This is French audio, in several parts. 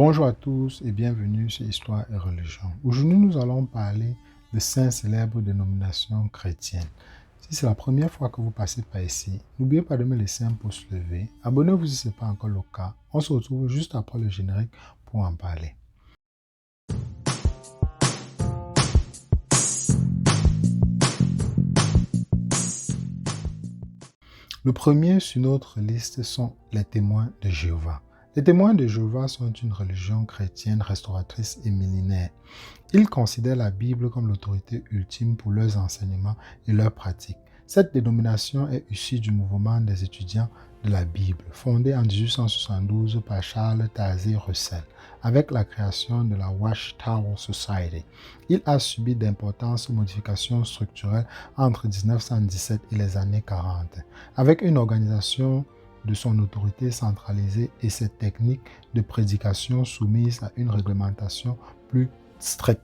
Bonjour à tous et bienvenue sur Histoire et Religion. Aujourd'hui, nous allons parler de 5 célèbres dénominations chrétiennes. Si c'est la première fois que vous passez par ici, n'oubliez pas de me laisser un pouce levé. Abonnez-vous si ce n'est pas encore le cas. On se retrouve juste après le générique pour en parler. Le premier sur notre liste sont les témoins de Jéhovah. Les témoins de Jéhovah sont une religion chrétienne restauratrice et millénaire. Ils considèrent la Bible comme l'autorité ultime pour leurs enseignements et leurs pratiques. Cette dénomination est issue du mouvement des étudiants de la Bible, fondé en 1872 par Charles Taze Russell, avec la création de la Watchtower Society. Il a subi d'importantes modifications structurelles entre 1917 et les années 40, avec une organisation de son autorité centralisée et ses techniques de prédication soumises à une réglementation plus stricte.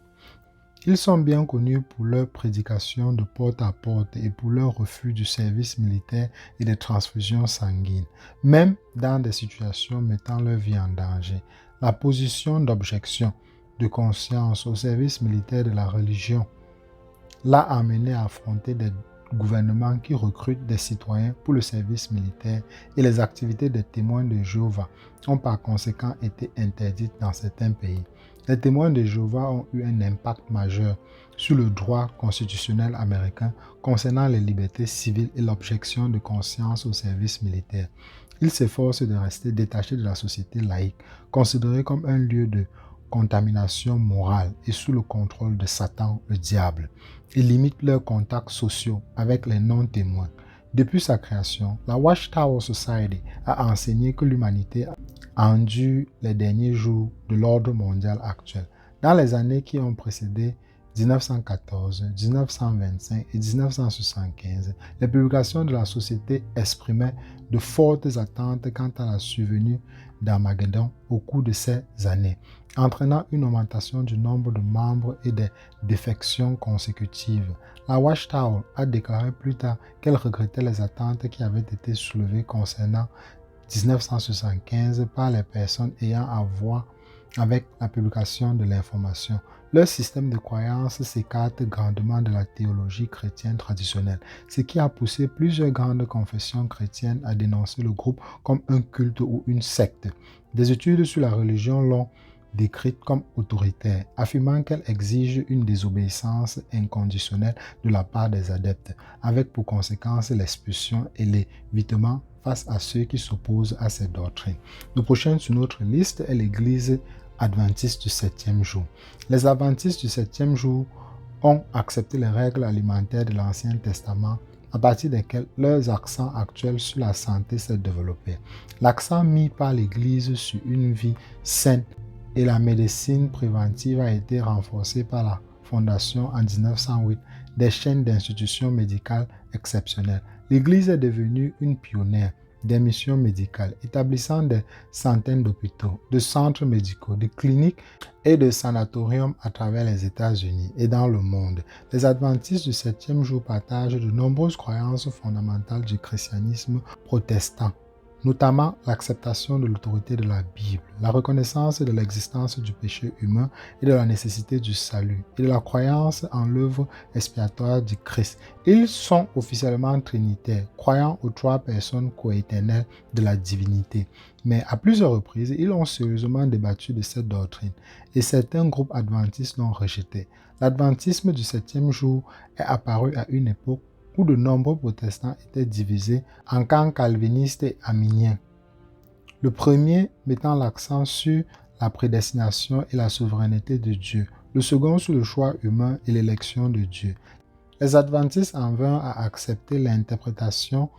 Ils sont bien connus pour leur prédication de porte à porte et pour leur refus du service militaire et des transfusions sanguines, même dans des situations mettant leur vie en danger. La position d'objection de conscience au service militaire de la religion l'a amené à affronter des gouvernements qui recrutent des citoyens pour le service militaire et les activités des témoins de Jéhovah ont par conséquent été interdites dans certains pays. Les témoins de Jéhovah ont eu un impact majeur sur le droit constitutionnel américain concernant les libertés civiles et l'objection de conscience au service militaire. Ils s'efforcent de rester détachés de la société laïque, considérée comme un lieu de contamination morale et sous le contrôle de Satan, le diable. Ils limitent leurs contacts sociaux avec les non-témoins. Depuis sa création, la Watchtower Society a enseigné que l'humanité a endure les derniers jours de l'ordre mondial actuel. Dans les années qui ont précédé 1914, 1925 et 1975, les publications de la société exprimaient de fortes attentes quant à la survenue d'Armageddon au cours de ces années, entraînant une augmentation du nombre de membres et des défections consécutives. La Watchtower a déclaré plus tard qu'elle regrettait les attentes qui avaient été soulevées concernant 1975 par les personnes ayant à voir avec la publication de l'information. Leur système de croyance s'écarte grandement de la théologie chrétienne traditionnelle, ce qui a poussé plusieurs grandes confessions chrétiennes à dénoncer le groupe comme un culte ou une secte. Des études sur la religion l'ont décrite comme autoritaire, affirmant qu'elle exige une désobéissance inconditionnelle de la part des adeptes, avec pour conséquence l'expulsion et l'évitement face à ceux qui s'opposent à cette doctrine. Le prochain sur notre liste est l'Église adventiste du 7e jour. Les adventistes du 7e jour ont accepté les règles alimentaires de l'Ancien Testament à partir desquels leurs accents actuels sur la santé s'est développé. L'accent mis par l'Église sur une vie saine et la médecine préventive a été renforcée par la fondation en 1908 des chaînes d'institutions médicales exceptionnelles. L'Église est devenue une pionnière des missions médicales, établissant des centaines d'hôpitaux, de centres médicaux, de cliniques et de sanatoriums à travers les États-Unis et dans le monde. Les adventistes du 7e jour partagent de nombreuses croyances fondamentales du christianisme protestant, notamment l'acceptation de l'autorité de la Bible, la reconnaissance de l'existence du péché humain et de la nécessité du salut, et de la croyance en l'œuvre expiatoire du Christ. Ils sont officiellement trinitaires, croyant aux 3 personnes coéternelles de la divinité. Mais à plusieurs reprises, ils ont sérieusement débattu de cette doctrine, et certains groupes adventistes l'ont rejeté. L'adventisme du 7e jour est apparu à une époque où de nombreux protestants étaient divisés en camps calvinistes et arminiens. Le premier mettant l'accent sur la prédestination et la souveraineté de Dieu, le second sur le choix humain et l'élection de Dieu. Les adventistes en vinrent à accepter l'interprétation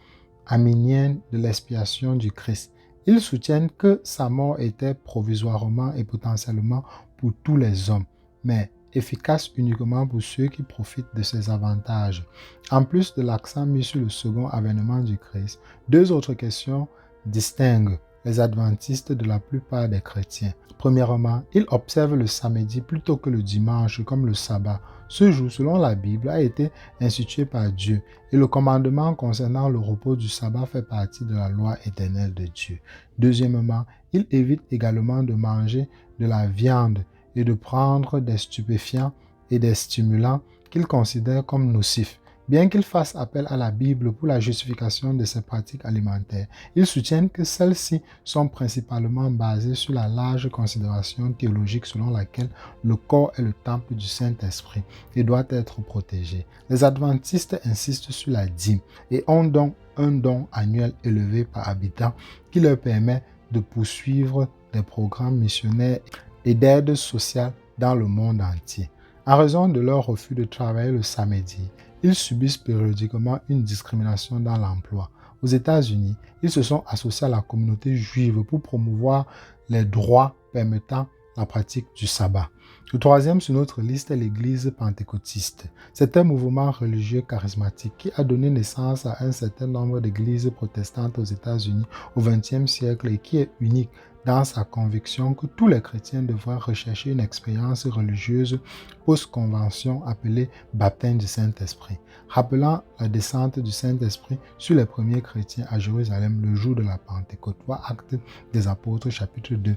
arminienne de l'expiation du Christ. Ils soutiennent que sa mort était provisoirement et potentiellement pour tous les hommes, mais efficace uniquement pour ceux qui profitent de ses avantages. En plus de l'accent mis sur le second avènement du Christ, 2 autres questions distinguent les adventistes de la plupart des chrétiens. Premièrement, ils observent le samedi plutôt que le dimanche comme le sabbat. Ce jour, selon la Bible, a été institué par Dieu et le commandement concernant le repos du sabbat fait partie de la loi éternelle de Dieu. Deuxièmement, ils évitent également de manger de la viande et de prendre des stupéfiants et des stimulants qu'ils considèrent comme nocifs. Bien qu'ils fassent appel à la Bible pour la justification de ces pratiques alimentaires, ils soutiennent que celles-ci sont principalement basées sur la large considération théologique selon laquelle le corps est le temple du Saint-Esprit et doit être protégé. Les adventistes insistent sur la dîme et ont donc un don annuel élevé par habitant qui leur permet de poursuivre des programmes missionnaires et d'aide sociale dans le monde entier. En raison de leur refus de travailler le samedi, ils subissent périodiquement une discrimination dans l'emploi. Aux États-Unis, ils se sont associés à la communauté juive pour promouvoir les droits permettant la pratique du sabbat. Le troisième sur notre liste est l'Église pentecôtiste. C'est un mouvement religieux charismatique qui a donné naissance à un certain nombre d'églises protestantes aux États-Unis au XXe siècle et qui est unique dans sa conviction que tous les chrétiens devraient rechercher une expérience religieuse post-convention appelée baptême du Saint-Esprit, rappelant la descente du Saint-Esprit sur les premiers chrétiens à Jérusalem le jour de la Pentecôte. Voir Actes des Apôtres, chapitre 2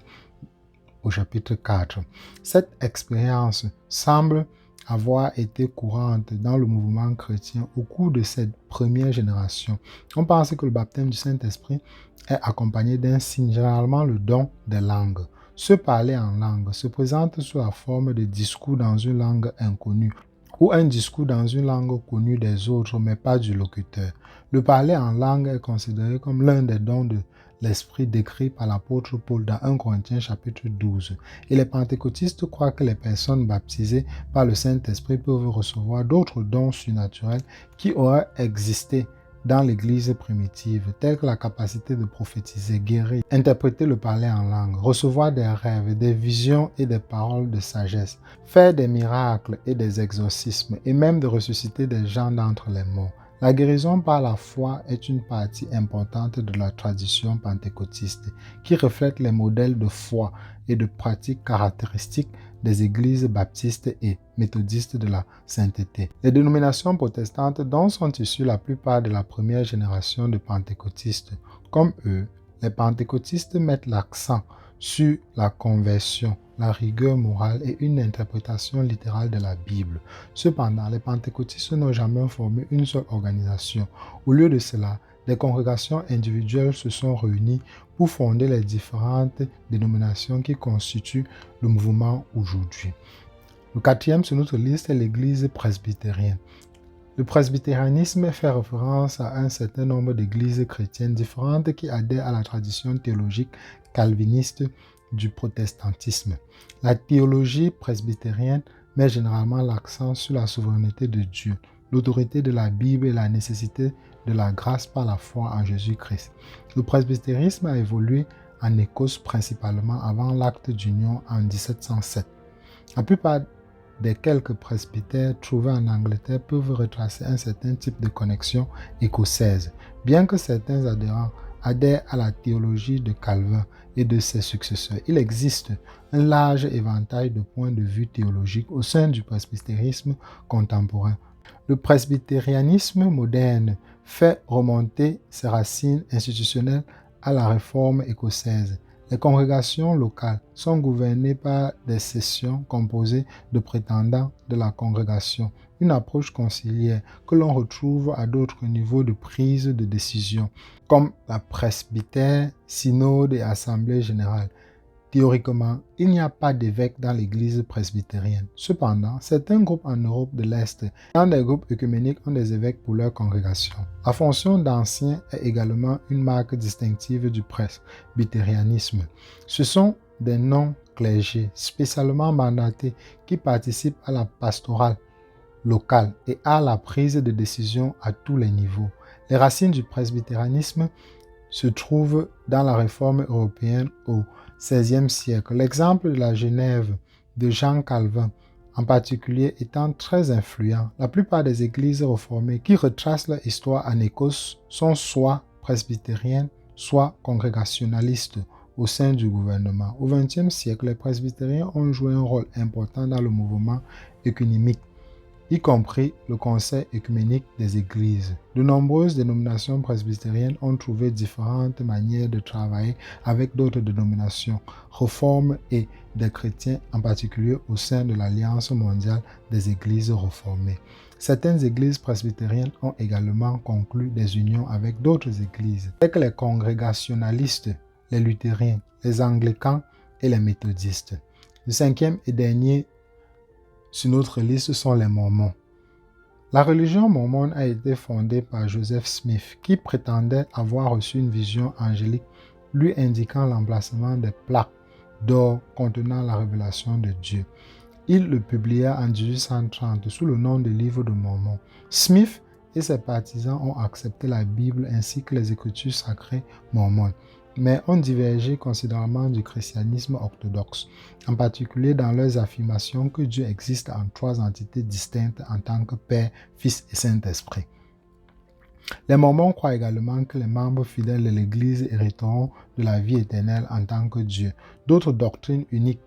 au chapitre 4. Cette expérience semble avoir été courante dans le mouvement chrétien au cours de cette première génération. On pense que le baptême du Saint-Esprit est accompagné d'un signe, généralement le don des langues. Se parler en langue se présente sous la forme de discours dans une langue inconnue ou un discours dans une langue connue des autres mais pas du locuteur. Le parler en langue est considéré comme l'un des dons de l'Esprit décrit par l'apôtre Paul dans 1 Corinthiens chapitre 12. Et les pentecôtistes croient que les personnes baptisées par le Saint-Esprit peuvent recevoir d'autres dons surnaturels qui auraient existé dans l'Église primitive, tels que la capacité de prophétiser, guérir, interpréter le parler en langue, recevoir des rêves, des visions et des paroles de sagesse, faire des miracles et des exorcismes, et même de ressusciter des gens d'entre les morts. La guérison par la foi est une partie importante de la tradition pentecôtiste qui reflète les modèles de foi et de pratiques caractéristiques des églises baptistes et méthodistes de la sainteté. Les dénominations protestantes dont sont issues la plupart de la première génération de pentecôtistes, comme eux, les pentecôtistes mettent l'accent sur la conversion, la rigueur morale et une interprétation littérale de la Bible. Cependant, les pentecôtistes n'ont jamais formé une seule organisation. Au lieu de cela, des congrégations individuelles se sont réunies pour fonder les différentes dénominations qui constituent le mouvement aujourd'hui. Le quatrième sur notre liste est l'Église presbytérienne. Le presbytérianisme fait référence à un certain nombre d'églises chrétiennes différentes qui adhèrent à la tradition théologique calviniste du protestantisme. La théologie presbytérienne met généralement l'accent sur la souveraineté de Dieu, l'autorité de la Bible et la nécessité de la grâce par la foi en Jésus-Christ. Le presbytérisme a évolué en Écosse principalement avant l'acte d'union en 1707. La plupart des quelques presbytères trouvés en Angleterre peuvent retracer un certain type de connexion écossaise, bien que certains adhérents adhèrent à la théologie de Calvin et de ses successeurs. Il existe un large éventail de points de vue théologiques au sein du presbytérisme contemporain. Le presbytérianisme moderne fait remonter ses racines institutionnelles à la réforme écossaise. Les congrégations locales sont gouvernées par des sessions composées de prétendants de la congrégation, une approche conciliaire que l'on retrouve à d'autres niveaux de prise de décision, comme la presbytère, synode et assemblée générale. Théoriquement, il n'y a pas d'évêque dans l'Église presbytérienne. Cependant, certains groupes en Europe de l'Est et dans des groupes œcuméniques ont des évêques pour leur congrégation. La fonction d'ancien est également une marque distinctive du presbytérianisme. Ce sont des non-clergés spécialement mandatés qui participent à la pastorale locale et à la prise de décision à tous les niveaux. Les racines du presbytérianisme se trouvent dans la réforme européenne au XVIe siècle. L'exemple de la Genève de Jean Calvin, en particulier, étant très influent. La plupart des églises réformées qui retracent leur histoire en Écosse sont soit presbytériennes, soit congrégationalistes au sein du gouvernement. Au XXe siècle, les presbytériens ont joué un rôle important dans le mouvement œcuménique, y compris le Conseil œcuménique des Églises. De nombreuses dénominations presbytériennes ont trouvé différentes manières de travailler avec d'autres dénominations, réformes et des chrétiens, en particulier au sein de l'Alliance mondiale des Églises réformées. Certaines églises presbytériennes ont également conclu des unions avec d'autres églises, telles que les congrégationalistes, les luthériens, les anglicans et les méthodistes. Le cinquième et dernier sur notre liste sont les Mormons. La religion mormone a été fondée par Joseph Smith, qui prétendait avoir reçu une vision angélique lui indiquant l'emplacement des plaques d'or contenant la révélation de Dieu. Il le publia en 1830 sous le nom de Livre de Mormon. Smith et ses partisans ont accepté la Bible ainsi que les écritures sacrées mormones, mais ont divergé considérablement du christianisme orthodoxe, en particulier dans leurs affirmations que Dieu existe en trois entités distinctes en tant que Père, Fils et Saint-Esprit. Les Mormons croient également que les membres fidèles de l'Église hériteront de la vie éternelle en tant que Dieu. D'autres doctrines uniques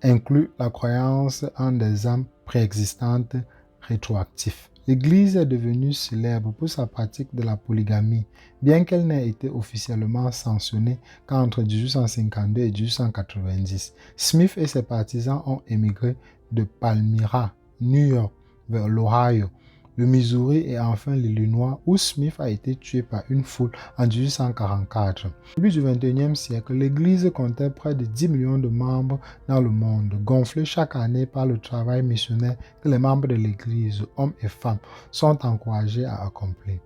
incluent la croyance en des âmes préexistantes rétroactives. L'Église est devenue célèbre pour sa pratique de la polygamie, bien qu'elle n'ait été officiellement sanctionnée qu'entre 1852 et 1890. Smith et ses partisans ont émigré de Palmyra, New York, vers l'Ohio, le Missouri et enfin l'Illinois, où Smith a été tué par une foule en 1844. Au début du XXIe siècle, l'Église comptait près de 10 millions de membres dans le monde, gonflés chaque année par le travail missionnaire que les membres de l'Église, hommes et femmes, sont encouragés à accomplir.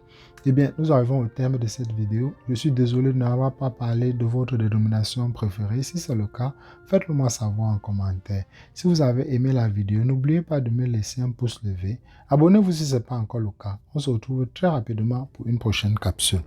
Eh bien, nous arrivons au terme de cette vidéo. Je suis désolé de n'avoir pas parlé de votre dénomination préférée. Si c'est le cas, faites-le moi savoir en commentaire. Si vous avez aimé la vidéo, n'oubliez pas de me laisser un pouce levé. Abonnez-vous si ce n'est pas encore le cas. On se retrouve très rapidement pour une prochaine capsule.